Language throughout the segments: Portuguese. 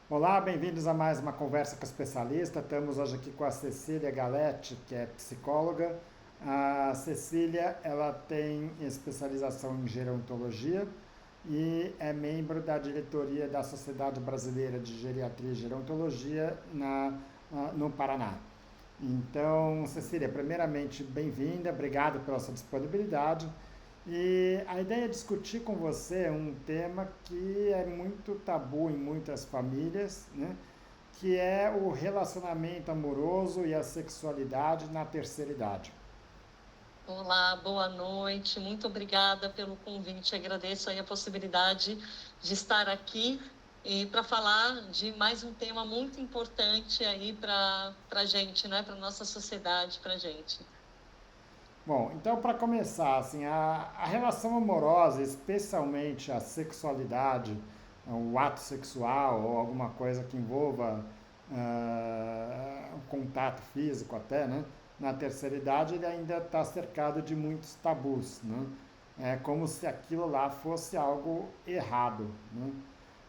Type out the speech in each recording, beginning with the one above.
Olá, bem-vindos a mais uma conversa com a especialista. Estamos hoje aqui com a Cecília Galetti, que é psicóloga. A Cecília, ela tem especialização em gerontologia e é membro da diretoria da Sociedade Brasileira de Geriatria e Gerontologia no Paraná. Então, Cecília, primeiramente, bem-vinda, obrigado pela sua disponibilidade. E a ideia é discutir com você um tema que é muito tabu em muitas famílias, né? Que é o relacionamento amoroso e a sexualidade na terceira idade. Olá, boa noite. Muito obrigada pelo convite. Agradeço aí a possibilidade de estar aqui e para falar de mais um tema muito importante aí para a gente, né? Para nossa sociedade, para a gente. Bom, então para começar, assim, a relação amorosa, especialmente a sexualidade, o ato sexual ou alguma coisa que envolva um contato físico até, né? Na terceira idade ele ainda está cercado de muitos tabus, né? É como se aquilo lá fosse algo errado, né?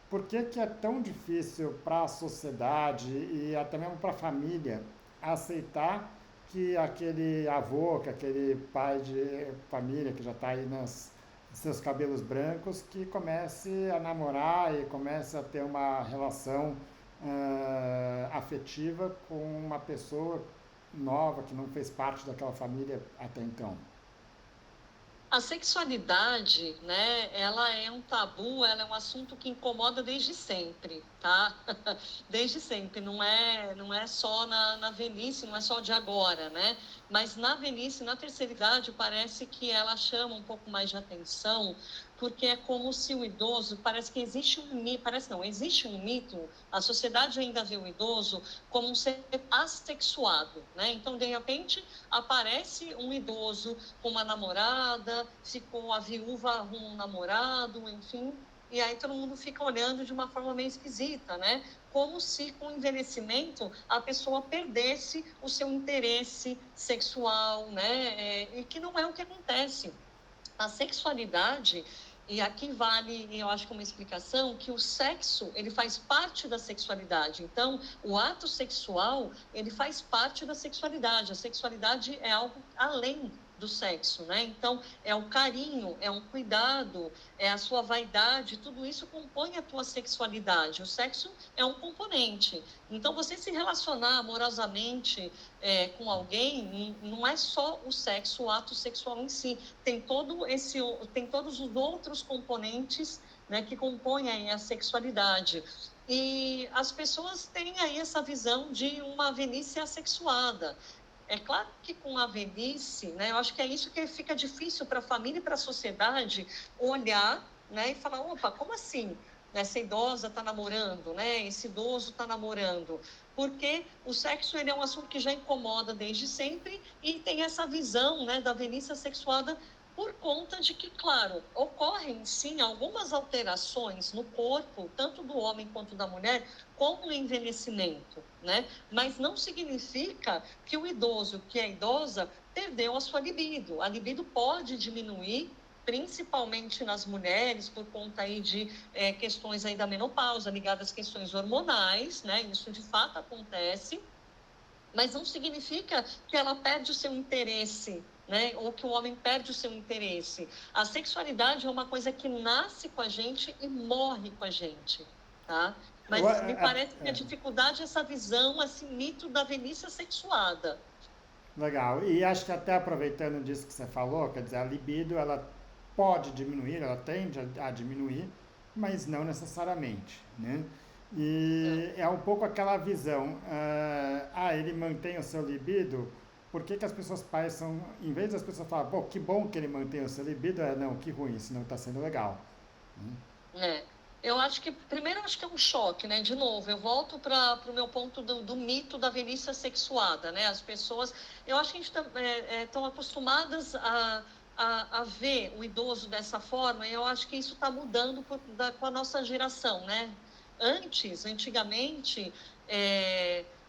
Por que, que é tão difícil para a sociedade e até mesmo para a família aceitar que aquele avô, que aquele pai de família que já está aí nos seus cabelos brancos, que comece a namorar e comece a ter uma relação afetiva com uma pessoa nova que não fez parte daquela família até então? A sexualidade, né, ela é um tabu, ela é um assunto que incomoda desde sempre, tá? Desde sempre, não é só na velhice, não é só de agora, né? Mas na velhice, na terceira idade, parece que ela chama um pouco mais de atenção, porque é como se o idoso, parece que existe um mito, parece não, existe um mito, a sociedade ainda vê o idoso como um ser assexuado, né? Então, de repente, aparece um idoso com uma namorada, ficou a viúva arruma um namorado, enfim, e aí todo mundo fica olhando de uma forma meio esquisita, né? Como se com o envelhecimento a pessoa perdesse o seu interesse sexual, né? E que não é o que acontece. A sexualidade, e aqui vale, eu acho que uma explicação, que o sexo, ele faz parte da sexualidade. Então, o ato sexual, ele faz parte da sexualidade. A sexualidade é algo além do sexo, né? Então, é o carinho, é um cuidado, é a sua vaidade, tudo isso compõe a tua sexualidade. O sexo é um componente. Então, você se relacionar amorosamente com alguém, não é só o sexo, o ato sexual em si, tem todos os outros componentes, né, que compõem aí a sexualidade. E as pessoas têm aí essa visão de uma velhice assexuada. É claro que com a velhice, né, eu acho que é isso que fica difícil para a família e para a sociedade olhar, né, e falar, opa, como assim? Essa idosa está namorando, né? Esse idoso está namorando. Porque o sexo ele é um assunto que já incomoda desde sempre e tem essa visão, né, da velhice assexuada por conta de que, claro, ocorrem sim algumas alterações no corpo, tanto do homem quanto da mulher, com o envelhecimento, né? Mas não significa que o idoso, que é idosa, perdeu a sua libido. A libido pode diminuir, principalmente nas mulheres, por conta aí de questões aí da menopausa, ligadas às questões hormonais, né? Isso de fato acontece, mas não significa que ela perde o seu interesse, né? Ou que o homem perde o seu interesse. A sexualidade é uma coisa que nasce com a gente e morre com a gente, tá? Eu, Mas me parece que a dificuldade é essa visão, esse mito da velhice assexuada. legal. E acho que até aproveitando disso que você falou, quer dizer, a libido ela pode diminuir, ela tende a diminuir, mas não necessariamente, né? Não. E é um pouco aquela visão, ele mantém o seu libido, por que, que as pessoas pensam, em vez das pessoas falarem, pô, que bom que ele mantém o seu libido, não, que ruim, senão está sendo legal. É. Eu acho que, primeiro, acho que é um choque, né? De novo, eu volto para o meu ponto do mito da velhice sexuada, né? As pessoas, eu acho que a gente estão acostumadas a ver o idoso dessa forma, e eu acho que isso está mudando com a nossa geração, né? Antigamente,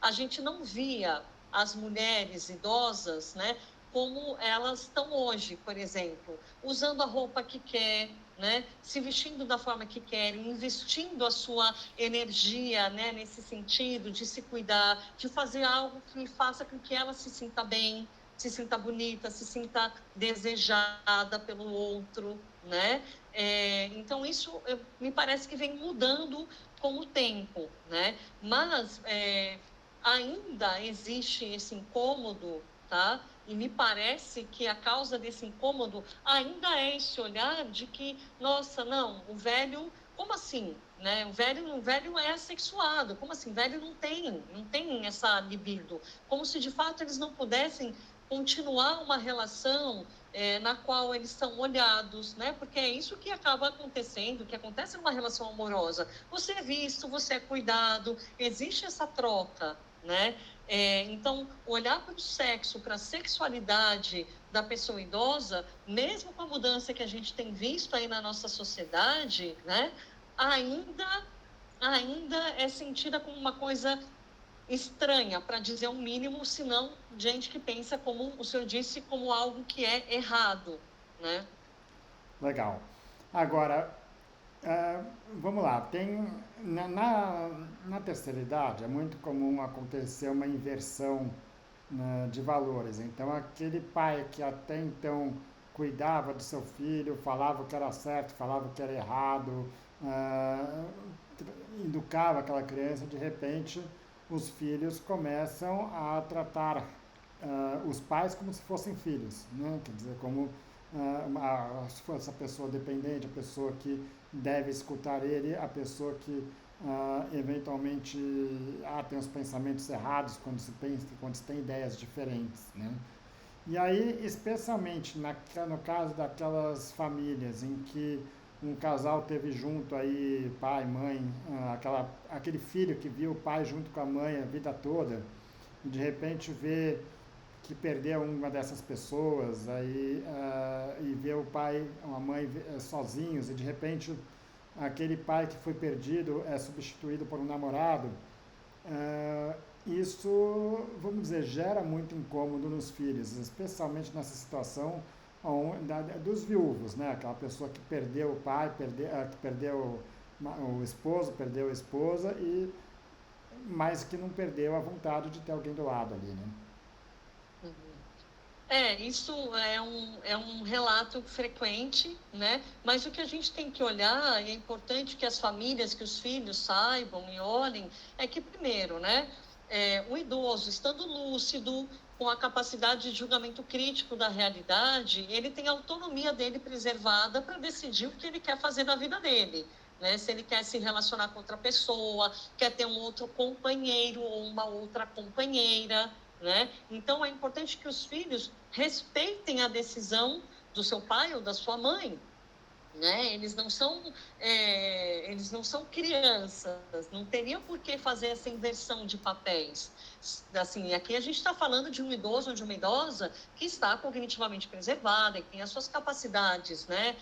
a gente não via as mulheres idosas, né? Como elas estão hoje, por exemplo, usando a roupa que quer, né, se vestindo da forma que querem, investindo a sua energia, né, nesse sentido de se cuidar, de fazer algo que faça com que ela se sinta bem, se sinta bonita, se sinta desejada pelo outro, né? Então, isso me parece que vem mudando com o tempo, né? Mas ainda existe esse incômodo, tá? E me parece que a causa desse incômodo ainda é esse olhar de que, nossa, não, o velho, como assim? Né? O velho é assexuado, como assim? O velho não tem essa libido, como se de fato eles não pudessem continuar uma relação na qual eles são olhados, né? Porque é isso que acaba acontecendo, que acontece numa relação amorosa. Você é visto, você é cuidado, existe essa troca, né? Então, olhar para o sexo, para a sexualidade da pessoa idosa, mesmo com a mudança que a gente tem visto aí na nossa sociedade, né? Ainda é sentida como uma coisa estranha, para dizer o mínimo, senão gente que pensa, como o senhor disse, como algo que é errado, né? Legal. Agora, é, vamos lá, na terceira idade é muito comum acontecer uma inversão, né, de valores. Então, aquele pai que até então cuidava do seu filho, falava o que era certo, falava o que era errado, ah, educava aquela criança, de repente os filhos começam a tratar os pais como se fossem filhos, né? Quer dizer, como se fosse a pessoa dependente, a pessoa que deve escutar ele, a pessoa que eventualmente tem os pensamentos errados quando se pensa, quando se tem ideias diferentes, né? E aí, especialmente no caso daquelas famílias em que um casal teve junto aí pai, mãe, aquele filho que viu o pai junto com a mãe a vida toda, e de repente vê que perdeu uma dessas pessoas, aí, e vê o pai, a mãe sozinhos, e de repente aquele pai que foi perdido é substituído por um namorado, ah, isso, vamos dizer, gera muito incômodo nos filhos, especialmente nessa situação dos viúvos, né? Aquela pessoa que perdeu o pai, que perdeu o esposo, perdeu a esposa, mas que não perdeu a vontade de ter alguém do lado ali, né? Isso é um relato frequente, né? Mas o que a gente tem que olhar, e é importante que as famílias, que os filhos saibam e olhem, é que, primeiro, né? O idoso, estando lúcido, com a capacidade de julgamento crítico da realidade, ele tem a autonomia dele preservada para decidir o que ele quer fazer na vida dele. Né? Se ele quer se relacionar com outra pessoa, quer ter um outro companheiro ou uma outra companheira, né? Então, é importante que os filhos respeitem a decisão do seu pai ou da sua mãe, né? Eles não são crianças, não teria por que fazer essa inversão de papéis. Assim, aqui a gente está falando de um idoso ou de uma idosa que está cognitivamente preservada, que tem as suas capacidades, né,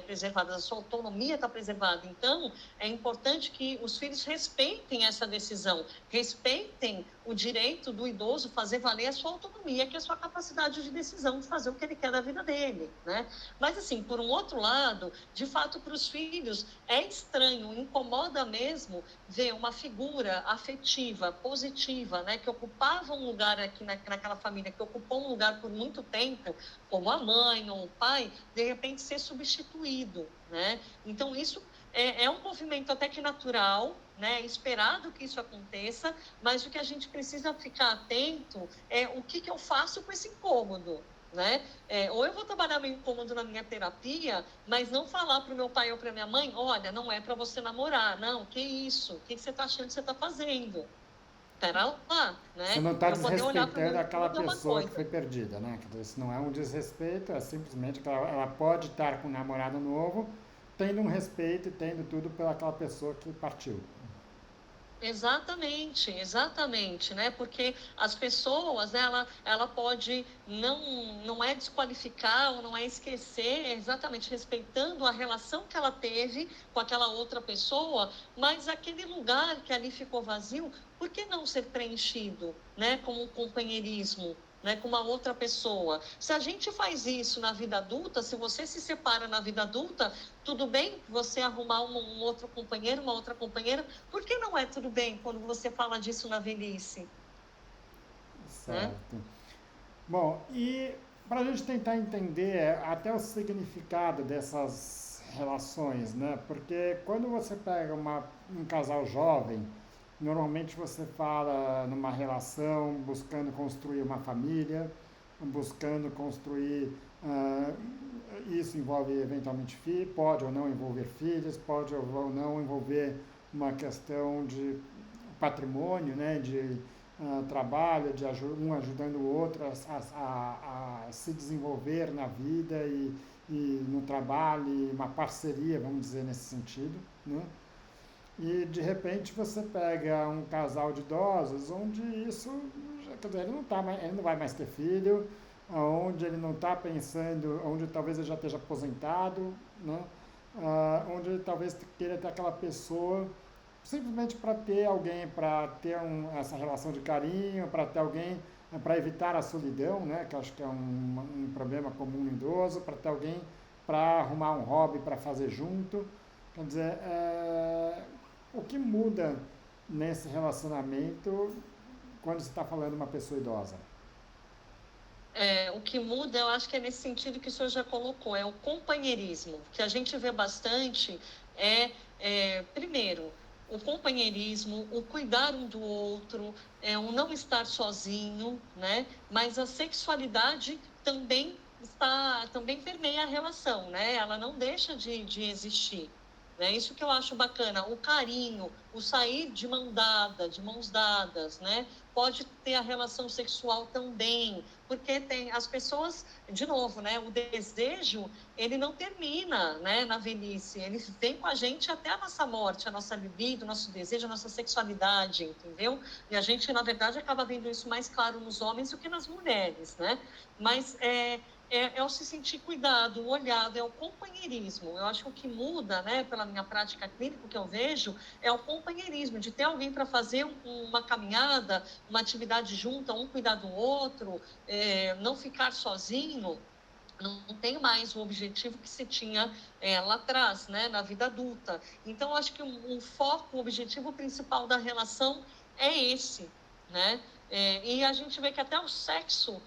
preservadas, a sua autonomia está preservada. Então, é importante que os filhos respeitem essa decisão, respeitem o direito do idoso fazer valer a sua autonomia, que é a sua capacidade de decisão de fazer o que ele quer da vida dele, né? Mas, assim, por um outro lado, de fato, para os filhos, é estranho, incomoda mesmo ver uma figura afetiva, positiva, né, que ocupava um lugar aqui naquela família, que ocupou um lugar por muito tempo, como a mãe ou o pai, de repente ser substituído, né? Então, isso é um movimento até que natural, né? Esperado que isso aconteça, mas o que a gente precisa ficar atento é o que eu faço com esse incômodo, né? Ou eu vou trabalhar meu incômodo na minha terapia, mas não falar para o meu pai ou para minha mãe, olha, não é para você namorar, não, que isso? O que você está achando que você está fazendo? Espera lá, Você né? não está Eu poder olhar para o meu desrespeitando aquela incômodo é uma pessoa que coisa. foi perdida, né? Quer dizer, isso não é um desrespeito, é simplesmente que ela pode estar com um namorado novo, tendo um respeito e tendo tudo pelaquela pessoa que partiu. Exatamente, exatamente, né? Porque as pessoas, ela pode não é desqualificar ou não é esquecer, é exatamente respeitando a relação que ela teve com aquela outra pessoa, mas aquele lugar que ali ficou vazio, por que não ser preenchido, né? Com um companheirismo, né, com uma outra pessoa. Se a gente faz isso na vida adulta, se você se separa na vida adulta, tudo bem você arrumar um outro companheiro, uma outra companheira, por que não é tudo bem quando você fala disso na velhice, né? Certo. Bom, e para a gente tentar entender até o significado dessas relações, né? Porque quando você pega um casal jovem, normalmente você fala numa relação buscando construir uma família, buscando construir. ah, Isso envolve eventualmente filhos, pode ou não envolver filhos, pode ou não envolver uma questão de patrimônio, né? De trabalho, um ajudando o outro a se desenvolver na vida e no trabalho, e uma parceria, vamos dizer, nesse sentido, né? E de repente você pega um casal de idosos onde isso, quer dizer, ele não vai mais ter filho, onde ele não está pensando, onde talvez ele já esteja aposentado, né? Onde ele talvez queira ter aquela pessoa simplesmente para ter alguém, para ter essa relação de carinho, para ter alguém, para evitar a solidão, né? Que eu acho que é um problema comum no idoso, para ter alguém para arrumar um hobby para fazer junto. Quer dizer, o que muda nesse relacionamento quando você está falando de uma pessoa idosa? O que muda, eu acho que é nesse sentido que o senhor já colocou, é o companheirismo. O que a gente vê bastante primeiro, o companheirismo, o cuidar um do outro, o não estar sozinho, né? Mas a sexualidade também permeia a relação, né? Ela não deixa de existir. Né? Isso que eu acho bacana, o carinho, o sair de mãos dadas, né? Pode ter a relação sexual também, porque tem as pessoas, de novo, né? O desejo, ele não termina, né? Na velhice, ele vem com a gente até a nossa morte, a nossa libido, o nosso desejo, a nossa sexualidade, entendeu? E a gente, na verdade, acaba vendo isso mais claro nos homens do que nas mulheres, né? Mas é o se sentir cuidado, o olhado, é o companheirismo. Eu acho que o que muda, né, pela minha prática clínica, o que eu vejo, é o companheirismo, de ter alguém para fazer uma caminhada, uma atividade junta, um cuidar do outro, não ficar sozinho. Não tem mais o objetivo que se tinha lá atrás, né, na vida adulta. Então, eu acho que o foco, o objetivo principal da relação é esse, né? E a gente vê que até o sexo,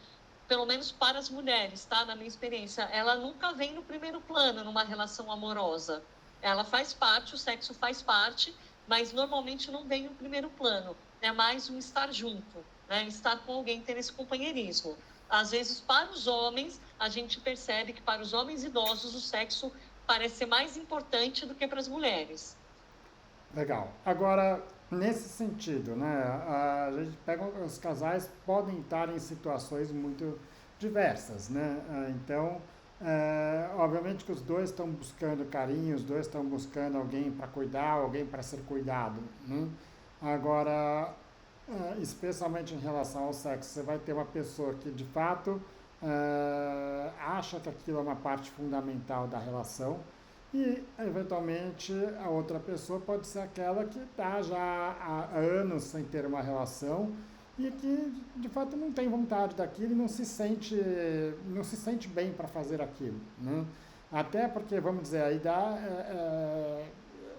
pelo menos para as mulheres, tá? Na minha experiência, ela nunca vem no primeiro plano numa relação amorosa. Ela faz parte, o sexo faz parte, mas normalmente não vem no primeiro plano. É mais um estar junto, né? Estar com alguém, ter esse companheirismo. Às vezes, para os homens, a gente percebe que para os homens idosos o sexo parece ser mais importante do que para as mulheres. Legal. Agora, nesse sentido, né, a gente pega os casais podem estar em situações muito diversas, né? Então, obviamente que os dois estão buscando carinho, os dois estão buscando alguém para cuidar, alguém para ser cuidado, né? Agora, especialmente em relação ao sexo, você vai ter uma pessoa que de fato acha que aquilo é uma parte fundamental da relação e, eventualmente, a outra pessoa pode ser aquela que está já há anos sem ter uma relação e que, de fato, não tem vontade daquilo e não se sente bem para fazer aquilo, né? Até porque, vamos dizer, a idade,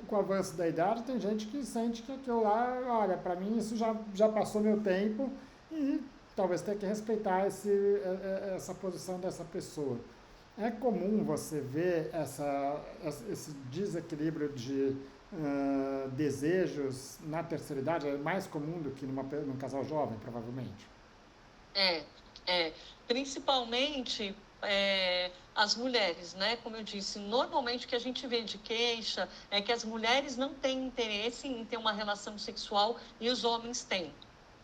com o avanço da idade, tem gente que sente que aquilo lá, olha, para mim isso já passou meu tempo e talvez tenha que respeitar essa posição dessa pessoa. É comum você ver esse desequilíbrio de desejos na terceira idade, é mais comum do que num casal jovem, provavelmente. É, principalmente as mulheres, né? Como eu disse, normalmente o que a gente vê de queixa é que as mulheres não têm interesse em ter uma relação sexual e os homens têm.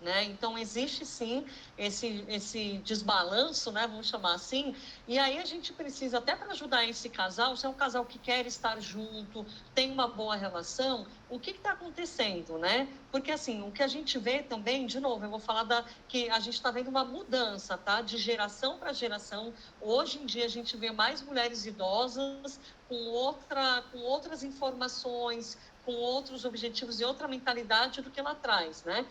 Né? Então, existe sim esse desbalanço, né? Vamos chamar assim, e aí a gente precisa, até para ajudar esse casal, se é um casal que quer estar junto, tem uma boa relação, o que está acontecendo, né? Porque assim, o que a gente vê também, de novo, eu vou falar que a gente está vendo uma mudança, tá? De geração para geração. Hoje em dia a gente vê mais mulheres idosas com outras informações, com outros objetivos e outra mentalidade do que lá atrás, né?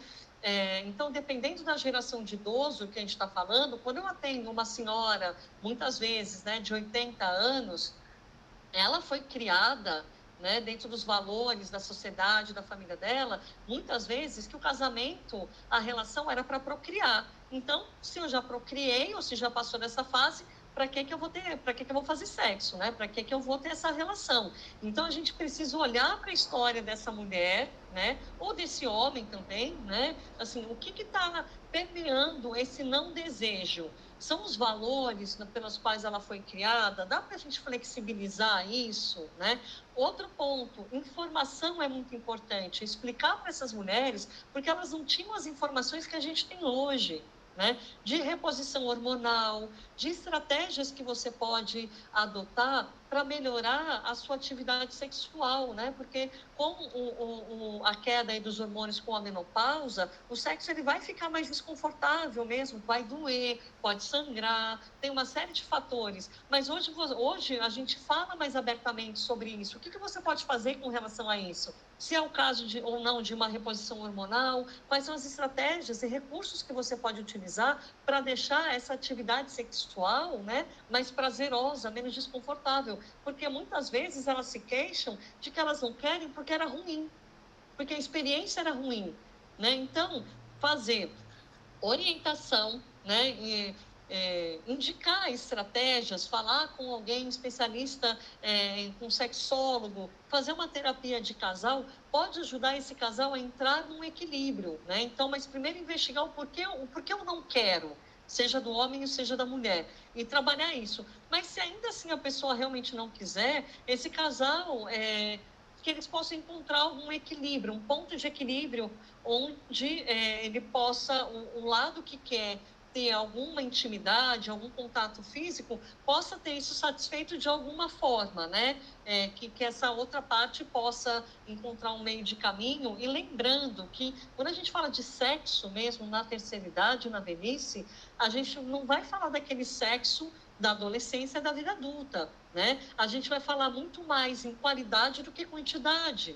Então, dependendo da geração de idoso que a gente está falando, quando eu atendo uma senhora, muitas vezes, né, de 80 anos, ela foi criada, né, dentro dos valores da sociedade, da família dela, muitas vezes que o casamento, a relação era para procriar. Então, se eu já procriei ou se já passou dessa fase, para que eu vou ter, para que eu vou fazer sexo, né? Para que eu vou ter essa relação? Então, a gente precisa olhar para a história dessa mulher, né? Ou desse homem também, né? Assim, o que está permeando esse não desejo? São os valores pelos quais ela foi criada? Dá para a gente flexibilizar isso, né? Outro ponto, informação é muito importante. Explicar para essas mulheres, porque elas não tinham as informações que a gente tem hoje, né? De reposição hormonal, de estratégias que você pode adotar para melhorar a sua atividade sexual, né? Porque com a queda aí dos hormônios com a menopausa, o sexo ele vai ficar mais desconfortável mesmo, vai doer, pode sangrar, tem uma série de fatores. Mas hoje a gente fala mais abertamente sobre isso. O que você pode fazer com relação a isso? Se é o caso ou não de uma reposição hormonal, quais são as estratégias e recursos que você pode utilizar para deixar essa atividade sexual, né, mais prazerosa, menos desconfortável? Porque muitas vezes elas se queixam de que elas não querem porque era ruim, porque a experiência era ruim, né? Então, fazer orientação, né? Indicar estratégias, falar com alguém especialista, com sexólogo, fazer uma terapia de casal, pode ajudar esse casal a entrar num equilíbrio, né? Então, mas primeiro investigar o porquê eu não quero, seja do homem ou seja da mulher, e trabalhar isso. Mas se ainda assim a pessoa realmente não quiser, esse casal, que eles possam encontrar um equilíbrio, um ponto de equilíbrio onde ele possa, o lado que quer ter alguma intimidade, algum contato físico, possa ter isso satisfeito de alguma forma, né? Que essa outra parte possa encontrar um meio de caminho. E lembrando que, quando a gente fala de sexo mesmo, na terceira idade, na velhice, a gente não vai falar daquele sexo da adolescência e da vida adulta, né? A gente vai falar muito mais em qualidade do que quantidade,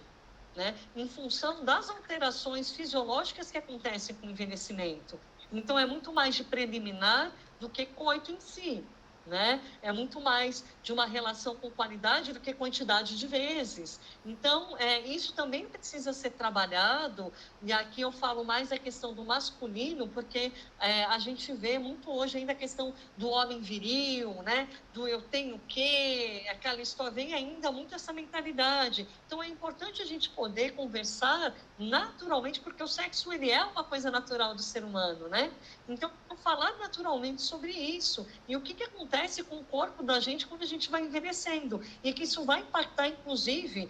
né? Em função das alterações fisiológicas que acontecem com o envelhecimento. Então, é muito mais de preliminar do que coito em si, né? É muito mais de uma relação com qualidade do que quantidade de vezes. Então, isso também precisa ser trabalhado, e aqui eu falo mais da questão do masculino, porque a gente vê muito hoje ainda a questão do homem viril, né? Do eu tenho o quê, aquela história, vem ainda muito essa mentalidade. Então, é importante a gente poder conversar naturalmente, porque o sexo, ele é uma coisa natural do ser humano, né? Então, falar naturalmente sobre isso. E o que acontece com o corpo da gente quando a gente vai envelhecendo. E que isso vai impactar, inclusive,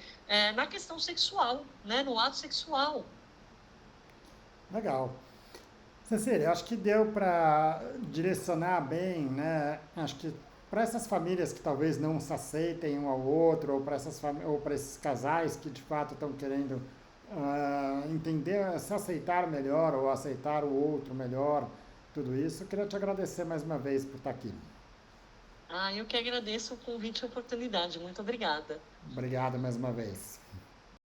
na questão sexual, né? No ato sexual. Legal. Cecília, acho que deu para direcionar bem, né? Acho que para essas famílias que talvez não se aceitem um ao outro, ou para esses casais que de fato estão querendo entender, se aceitar melhor ou aceitar o outro melhor, tudo isso, eu queria te agradecer mais uma vez por estar aqui. Eu que agradeço o convite e a oportunidade. Muito obrigada. Obrigado mais uma vez.